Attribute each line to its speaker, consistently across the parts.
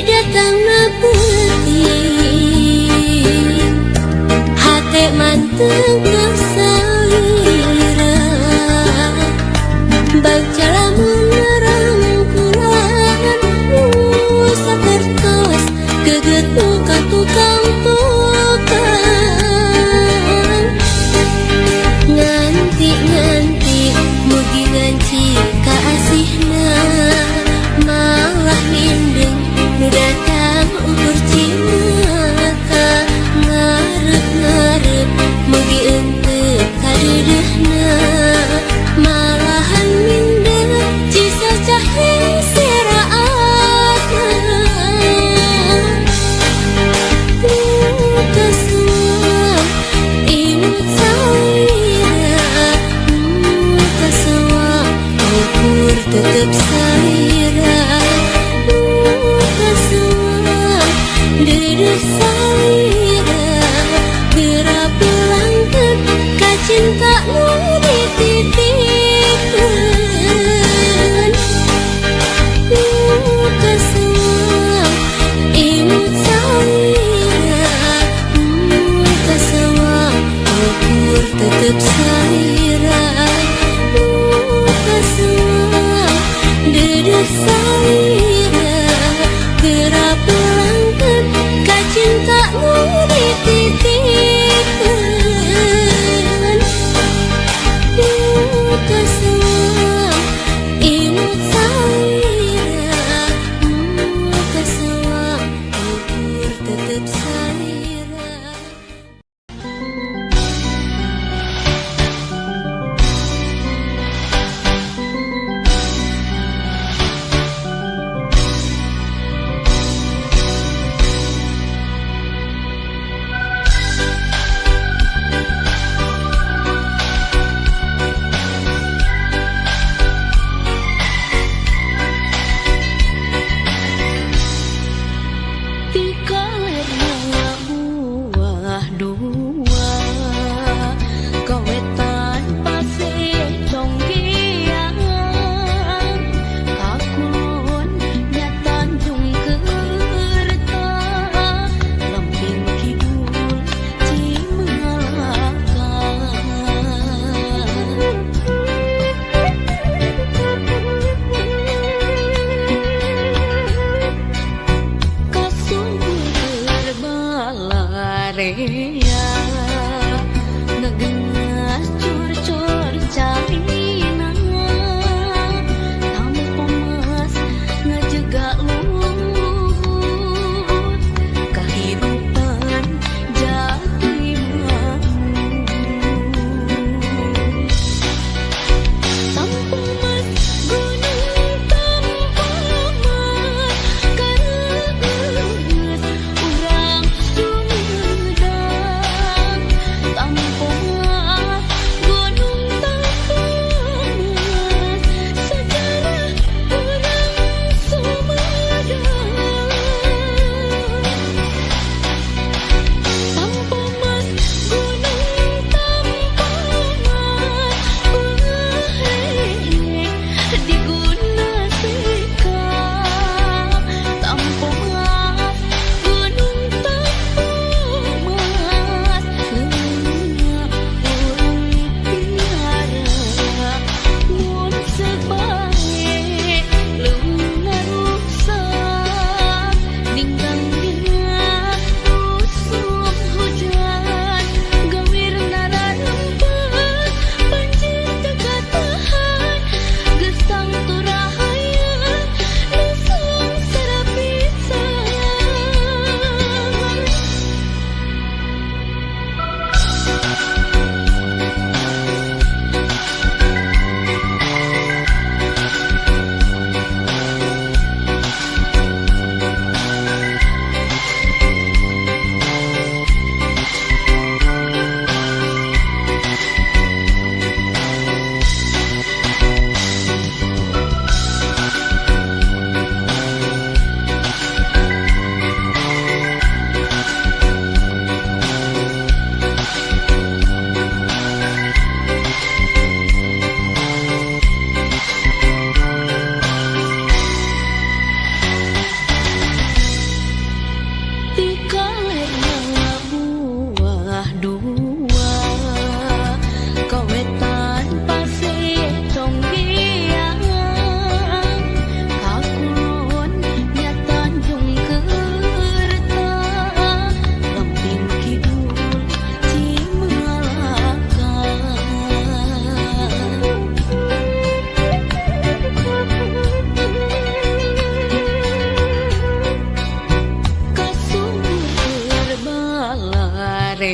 Speaker 1: datang na penting hati manteng kesalira baca lamun rangkulan nusa tertos geget muka tukang nganti mugi nganci kaasihna malah hindeng nu datang ukur cinta ngarep mugi ente kadedehna malahan minder cisa cahaya seraatna kesemua imut salira kesemua ukur tetep salira kesemua dedeh salira gerak pelangkep kacinta nu dititipkeun kesemua imut salira kesemua ukur tetep salira kesemua dedeh salira gerak pelangkep kacinta nu dititipkeun kesemua imut salira kesemua ukur tetep salira. Ngegengas cur-cur carina tamu pemas ngejegak luhut kehidupan jadi mamu tampu mas gunung tampu mas kareus urang Sumedang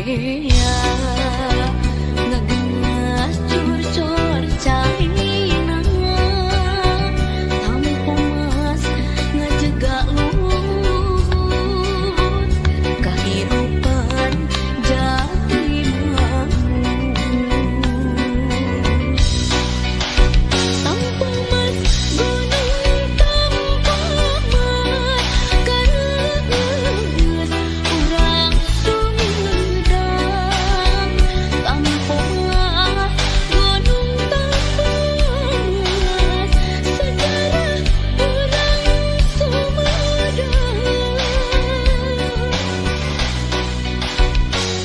Speaker 1: Rea ngegas curcor caina tampo mas ngajegak luhur kahirupan jati tampo mas gunung tampo mas kareut urang sumedang tampo mas gunung tampo mas sejarah urang sumedang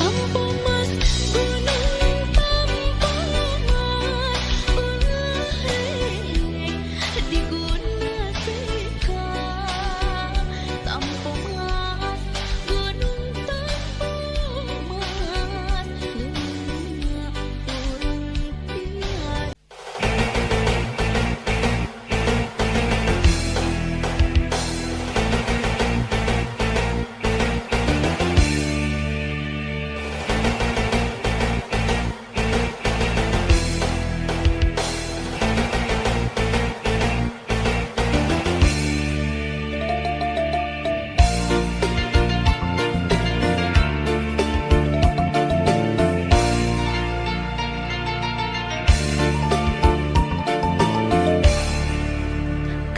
Speaker 1: tampo mas gunung tampo mas diguna seka tampo mas gunung tampo mas leunga urang tiada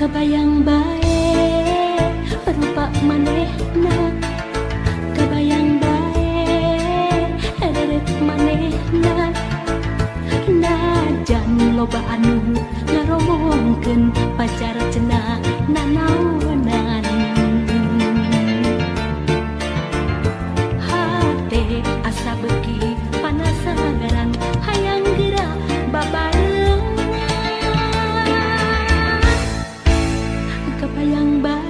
Speaker 1: Kebayang bae rupa manehna kebayang bae deret manehna najan loba anu ngaromongkeun pacar cenah nanaonan hate asa beuki panasagaran hayang geura babarengan kebayang bae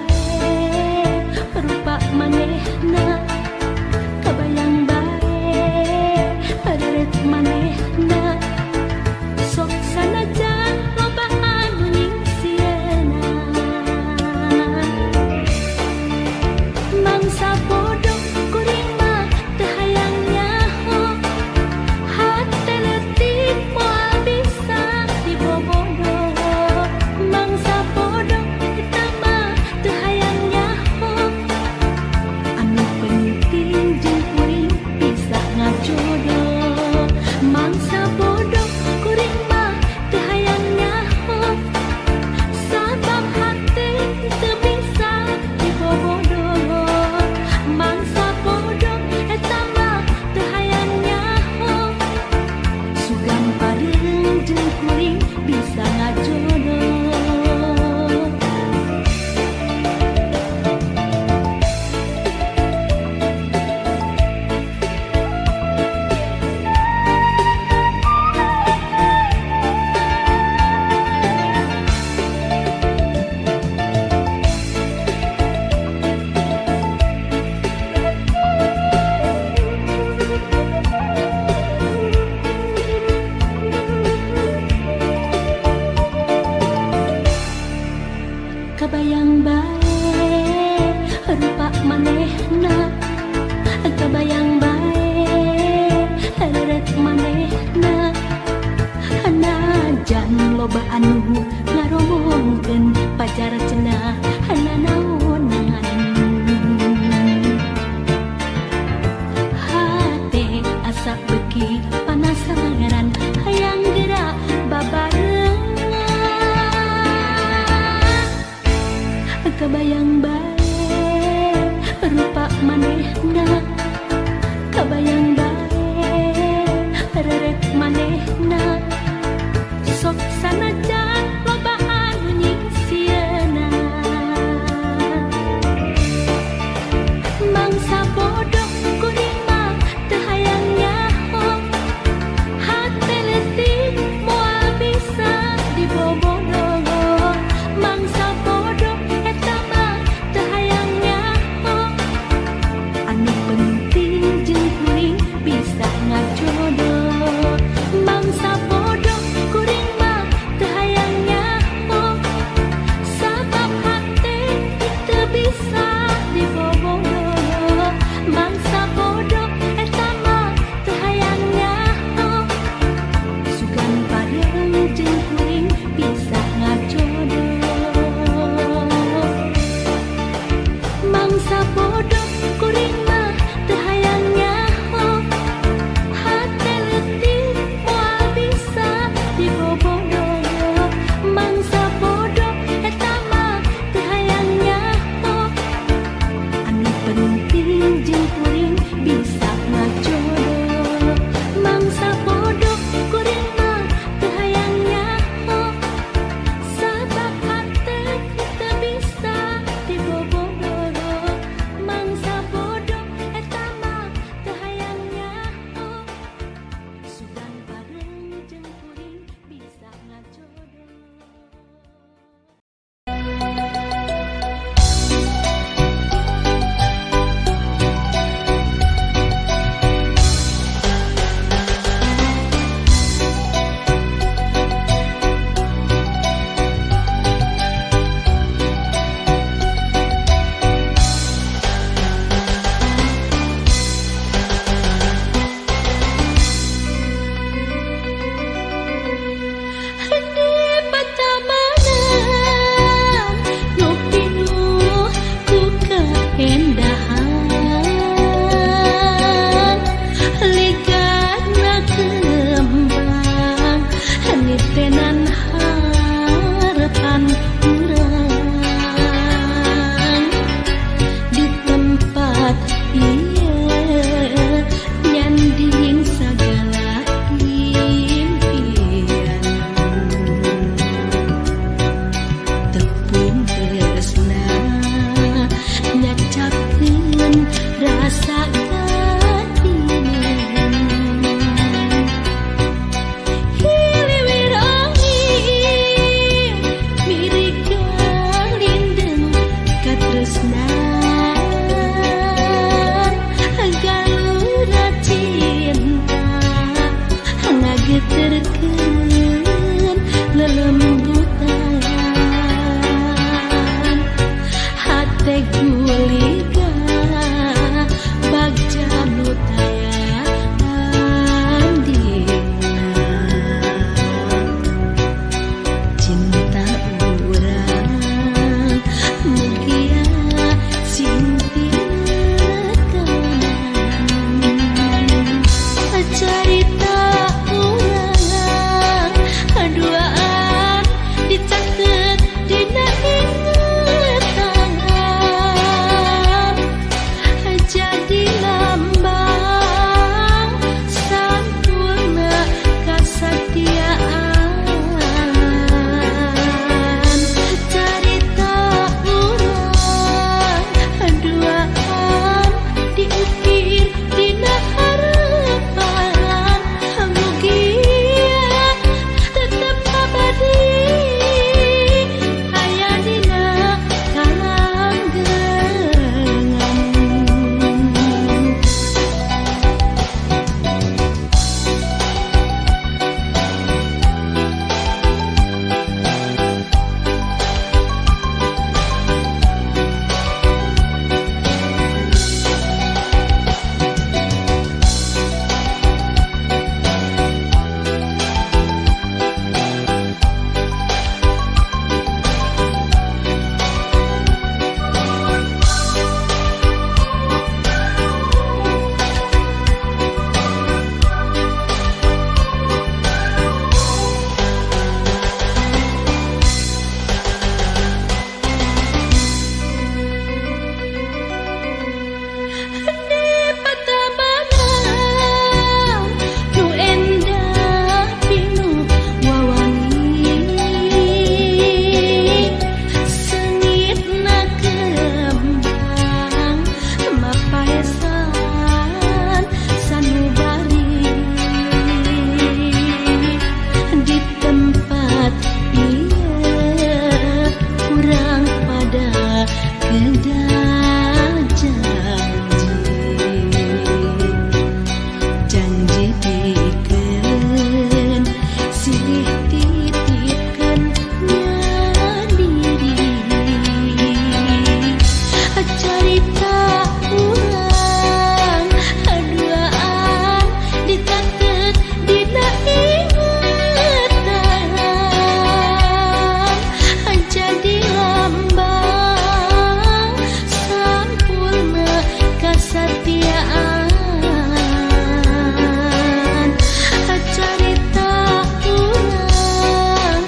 Speaker 1: rupa manehna kebayang bae deret manehna sok sanajan loba anu nyingsieuna mangsa bodoh kuring mah teu hayang nyaho hate leutik moal bisa dibobodoh mangsa bodoh eta mah teu hayang nyaho anu penting jeung kuring bisa ngajodoh mangsa bodoh kuring mah teu hayang nyaho sabab hate teu bisa dibobodoh mangsa bodoh eta mah teu hayang nyaho sugan pareung jeung kuring bisa ngajodoh kebayang bae rupa manehna kebayang bae deret manehna najan loba anu ngaromongkeun pacar cenah nanaonan hate asa beuki panasagaran hayang geura babarengan kebayang bae rupa manehna kebayang bae deret manehna sok sanajan loba anu nyingsieuna mangsa bodoh kuring mah teu hayang nyaho hate leutik moal bisa dibobodoh mangsa bodoh eta mah teu hayang nyaho anu penting jeung kuring bisa ngajodoh mangsa bodoh kuring mah teu hayang nyaho sabab hate teu bisa dibobodoh mangsa bodoh eta mah guliga bagja nu taya andina cinta urang mugia sintiakanan carita urang duaan dicakeut dina ingatan jadi lambang sampurna kasatiaan carita urang duaan diukir dina harapan mugia tetep abadi aya dina kalanggengan. Nu endah pinu wawangi sengitna kembang mapaesan sanubari di tempat ieu urang pada kedah janji pikeun silih titipkeun diri carita urang duaan dicakeut dina ingatan jadi lambang sampurna kasatiaan carita urang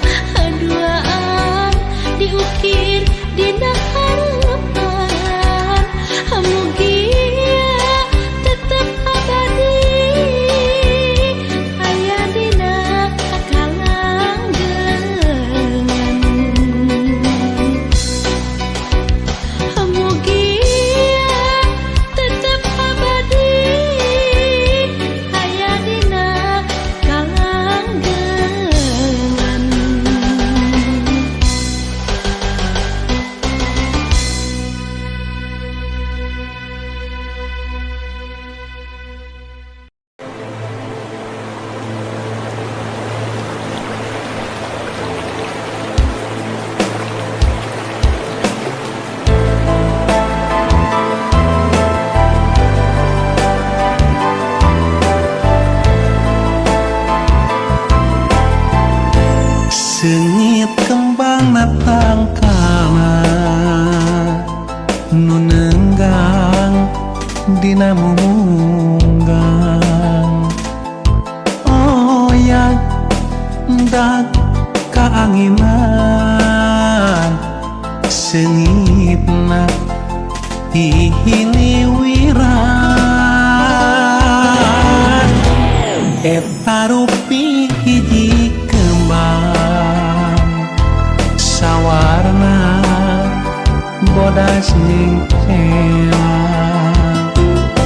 Speaker 1: duaan diukir dina harapan mugia tetep abadi aya dina kalanggengan. Mugia tetep abadi aya dina kalanggengan.
Speaker 2: Sengit kembang natang kana nu nenggang dina munggang oyak dak kaanginan sengitna hihiliwiran eta rupi hiji kembang sawarna bodas jeung celang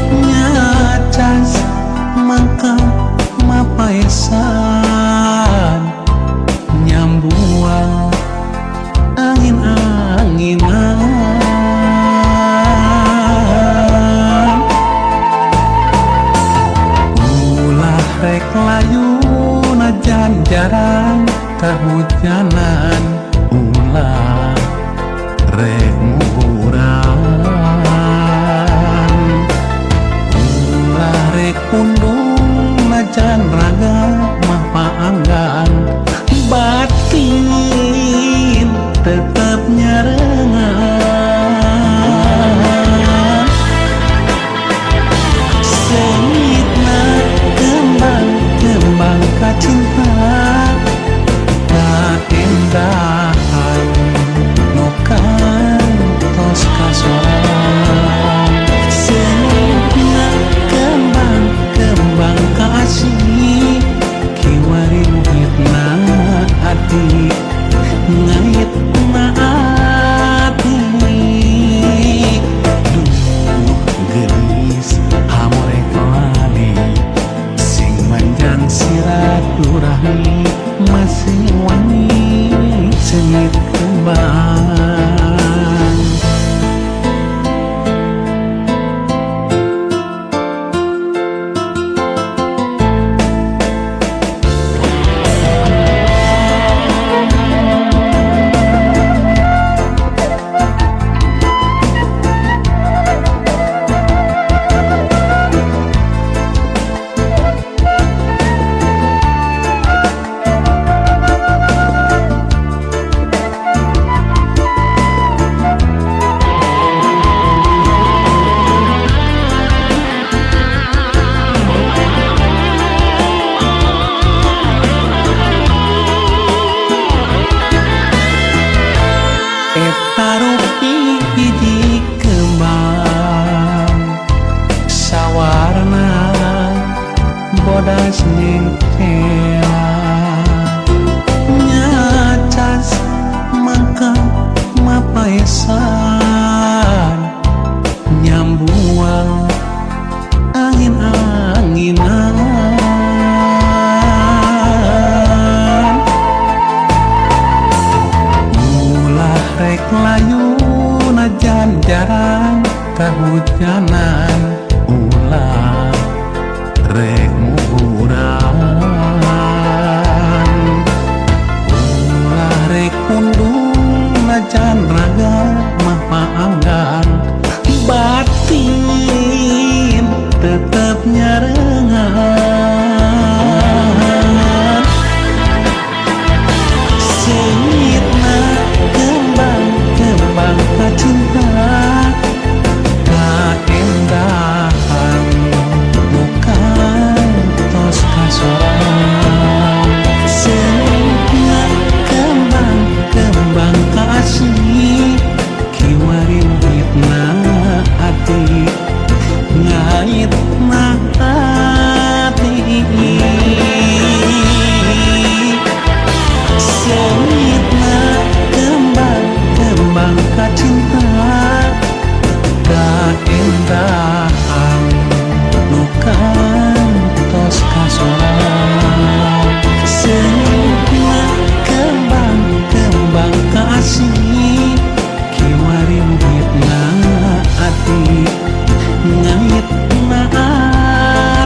Speaker 2: nyacas mangka mapaesan nyambuang angin-anginan ulah rek layu najan jarang kahujanan ulah rek nguburan kahujanan ulah rek muburan ulah rek undung najan raga mah paanggan batin tetep nyarengan sengitna kembang cinta kaendahan bukan tos kasoran sengitna kembang kasih kiwarin hitna ati ngait hati sengitna kembang kacinta kaendahan nukan tos kasoran sengitna kembang kasih kiwarin hitna ati ngait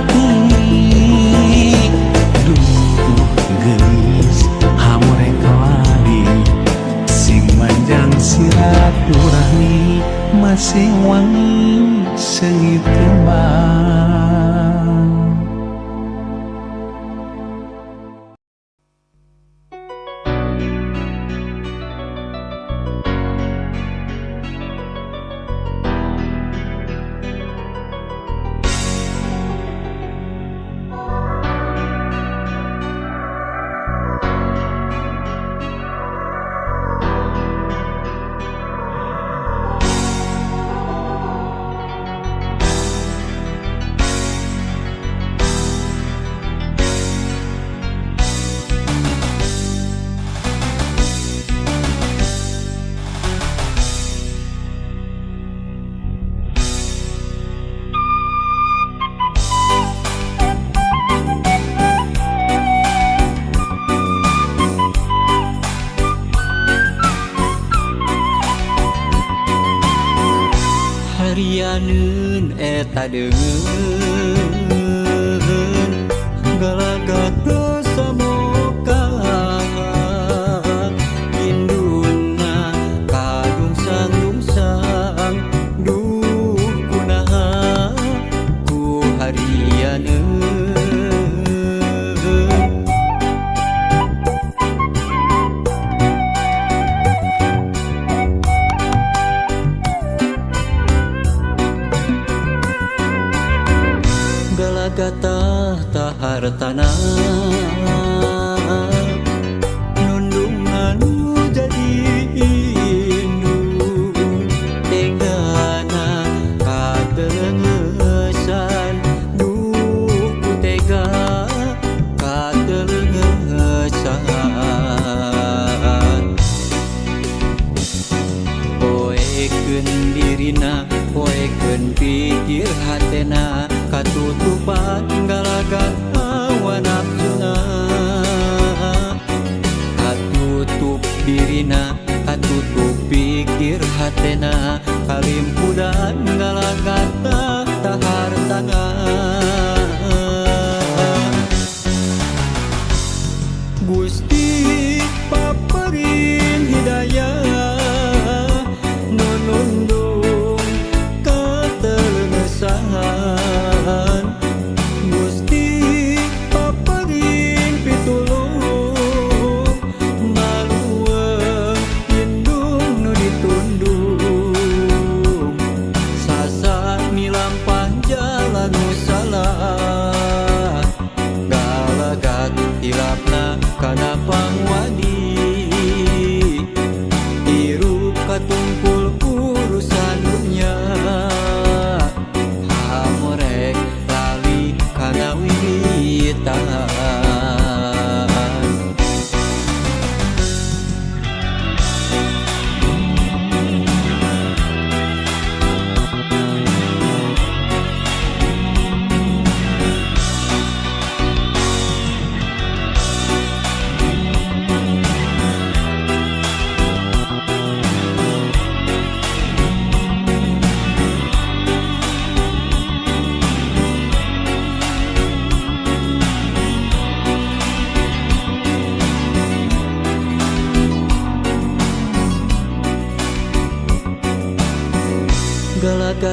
Speaker 2: ati duh geus hamureng kawali sing manjang silaturahmi masing wangi sengit kembang.
Speaker 3: Harianeun eta deungeun galagat samoga induna kadungsang-dungsang duh kunaha ku harianeun galagata tahartana nundungan jadi indung tegana katelengesan duh ku tega katelengesan poekeun dirina poekeun pikir hatena katutupan galagat hawa nafsuna katutup dirina katutup pikir hatena kalimpudan galagat tahartana Gusti paparin hidayah nunundung katelengesan Gusti paparin pitulung maluweung indung nu ditundung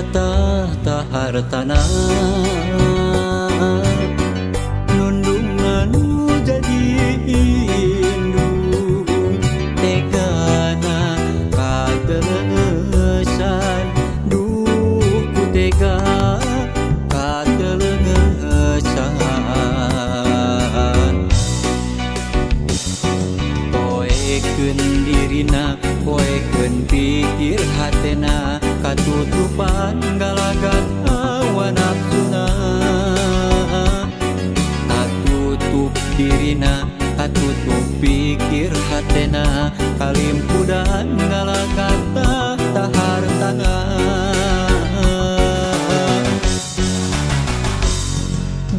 Speaker 3: tata hartana nundungan jadi indung tegana katelengesan duh ku tega katelengesan poekeun dirina poekeun pikir hatena katutupan galagat hawa nafsuna katutup dirina katutup pikir hatena kalimpudan galagat tahta hartana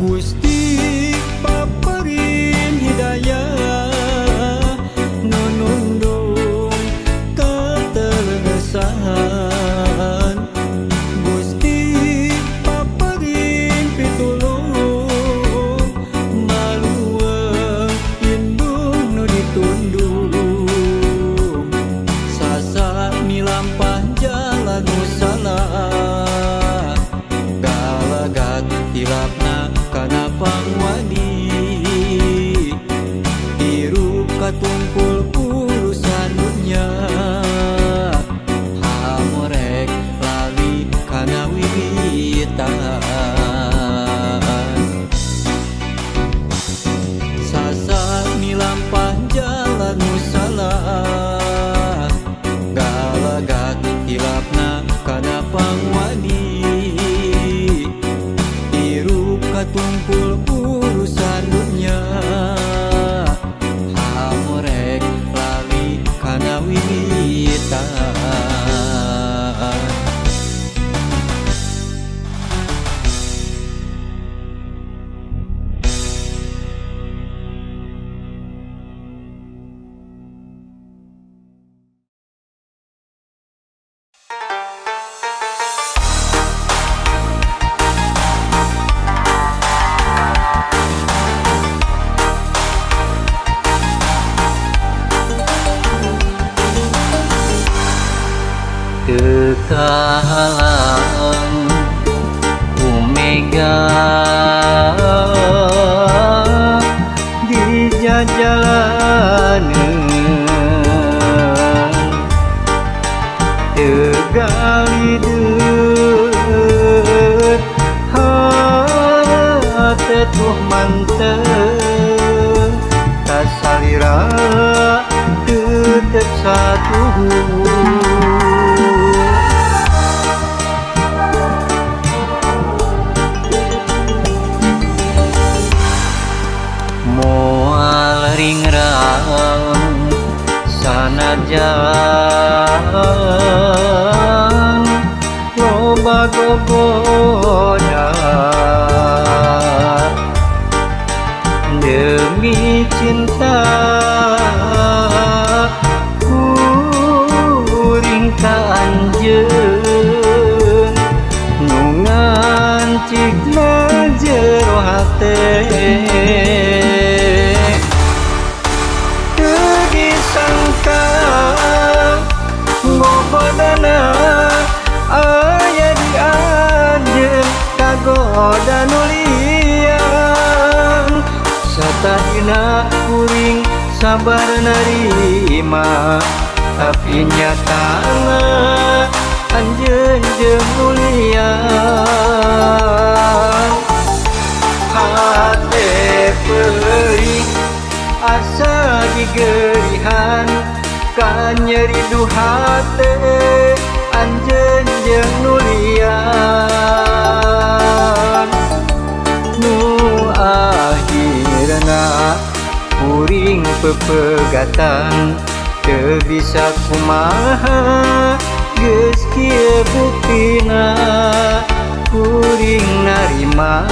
Speaker 3: Gusti paparin hidayah nunundung katelengesan Gusti paparin pitulung maluweung indung nu ditundung sasa milampah jalan nu salah galagat hilapna kana pangwani hirup katungkul urusan dunya hamorek lali kana wiwitan sasa milampah jalan nu salah galagat hilapna kana pangwani katungkul urusan dunya hamorek lali kana wiwitan
Speaker 4: Kekahalang Omega di jajalaneun tegali deut hatetuh manteu kasalira tetep satu ringrang sanajan loba gogoda demi cinta kuring ka anjeun nu ngancikna jero hate aya di anjeun kagoda nulian satahina kuring sabar narima tapi nyatana anjeun jeung nulian hate perih asa digerihan ka nyeri duhate anjeun jeung nulian nu akhirna kuring pepegatan teu bisa kumaha geus kieu buktina kuring narima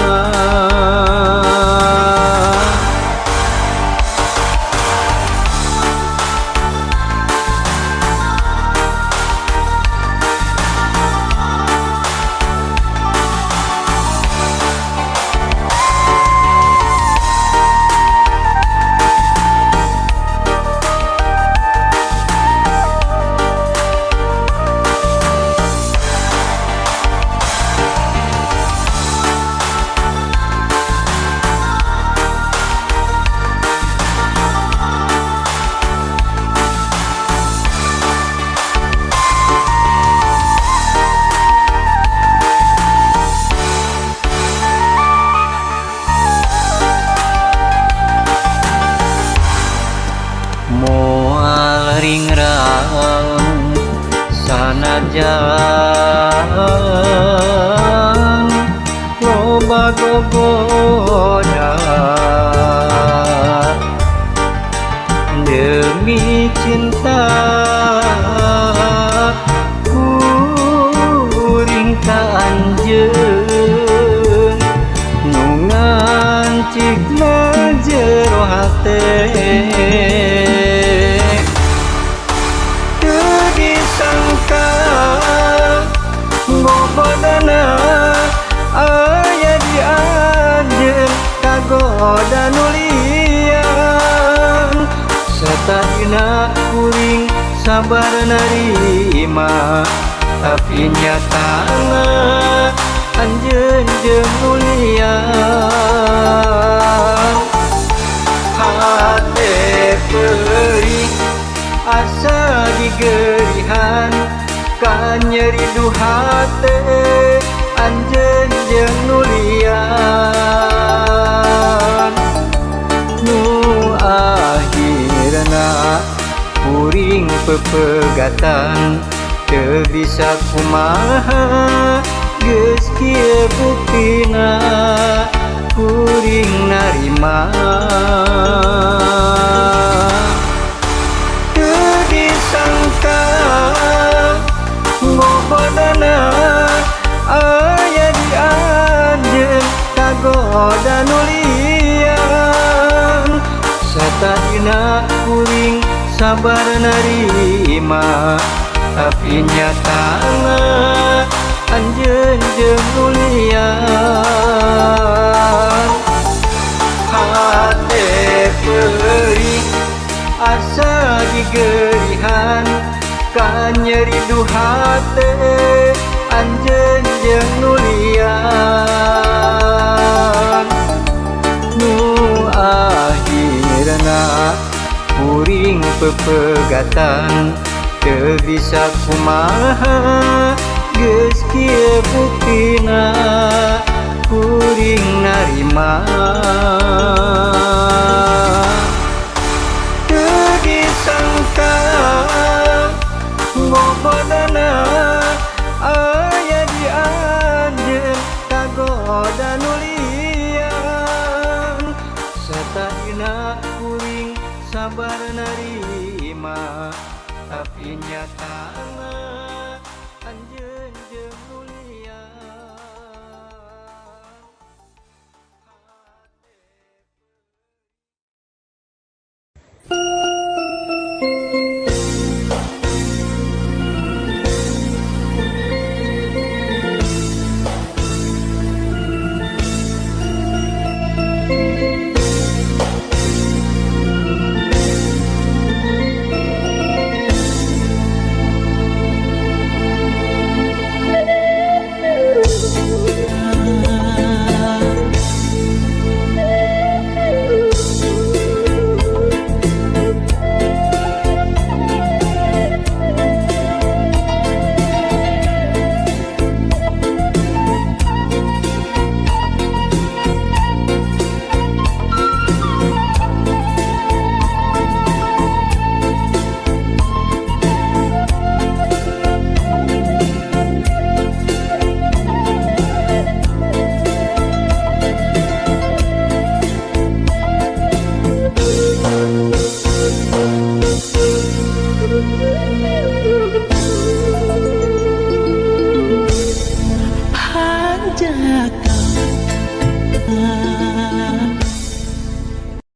Speaker 4: panjang loba gogoda demi cinta kuring ka anjeun nu ngancikna jero hate teu disangka gobodana aya di anjeun kagoda nulian satadina kuring sabar narima tapi nyatana anjeun jeung nulian hate perih asa digerihan ka nyeri du hate anjeun jeung nulian nu akhirna kuring pepegatan teu bisa kumaha geus kieu buktina kuring narima teu disangka gobodana aya di anjeun kagoda nulian satadina kuring sabar narima tapi nyatana anjeun jeung nulian hate perih asa digerihan ka nyeri du hate anjeun jeung nulian nu akhirna kuring pepegatan teu bisa kumaha geus kieu buktina kuring narima teu disangka gobodana aya di anjeun kagoda nulian satadina kuring sabar narima tapi nyata